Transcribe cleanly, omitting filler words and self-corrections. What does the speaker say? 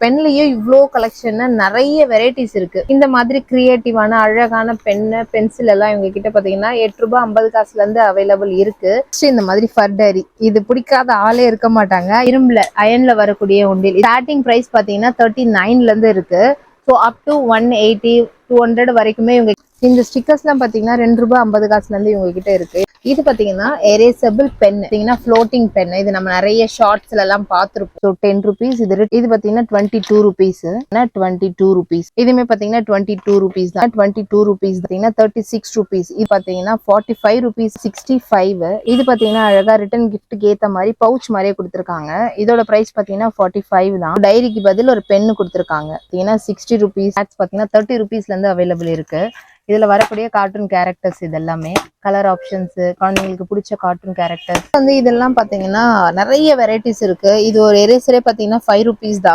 பென்லயே இவ்ளோ கலெக்ஷன் நிறைய வெரைட்டிஸ் இருக்கு. இந்த மாதிரி கிரியேட்டிவான அழகான பென்னு பென்சில் எல்லாம் இவங்க கிட்ட பாத்தீங்கன்னா ₹8.50 இருந்து அவைலபிள் இருக்கு. இந்த மாதிரி ஃபர்டரி இது பிடிக்காத ஆளே இருக்க மாட்டாங்க. இரும்புல அயன்ல வரக்கூடிய உண்டில் ஸ்டார்டிங் பிரைஸ் பாத்தீங்கன்னா 39 இருந்து இருக்கு. ஸோ அப் டு 180 200 வரைக்குமே இவங்க இந்த ஸ்டிக்கர்ஸ் எல்லாம் பாத்தீங்கன்னா ₹2.50 இருந்து இவங்க கிட்ட இருக்கு. இது பாத்தீங்கன்னா எரேசபிள் பென் பாத்தீங்கன்னா ஃப்ளோட்டிங் பென். இது நம்ம நிறைய ஷார்ட்ஸ்ல எல்லாம் பார்த்திருப்போம். ₹10. இது பாத்தீங்கன்னா ₹22 ₹22. இதுமே பாத்தீங்கன்னா ₹22 தான். ₹22 பாத்தீங்கன்னா ₹36. இது பாத்தீங்கன்னா ₹45 65. இது பாத்தீங்கன்னா அழகா ரிட்டன் கிஃப்ட்க்கு ஏத்த மாதிரி பவுச் மாதிரியே கொடுத்திருக்காங்க. இதோட பிரைஸ் பாத்தீங்கன்னா 45 தான். டைரிக்கு பதில் ஒரு பென் கொடுத்திருக்காங்க. பாத்தீங்கன்னா ₹60. பாத்தீங்கன்னா ₹30 இருந்து அவைலபிள் இருக்கு. இதுல வரக்கூடிய கார்ட்டூன் கேரக்டர்ஸ் இது எல்லாமே கலர் ஆப்ஷன்ஸ் குழந்தைங்களுக்கு பிடிச்ச கார்ட்டூன் கேரக்டர்ஸ் இதெல்லாம் பாத்தீங்கன்னா நிறைய வெரைட்டிஸ் இருக்கு. இது ஒரு எரேசரே பாத்தீங்கன்னா ₹5 தான்.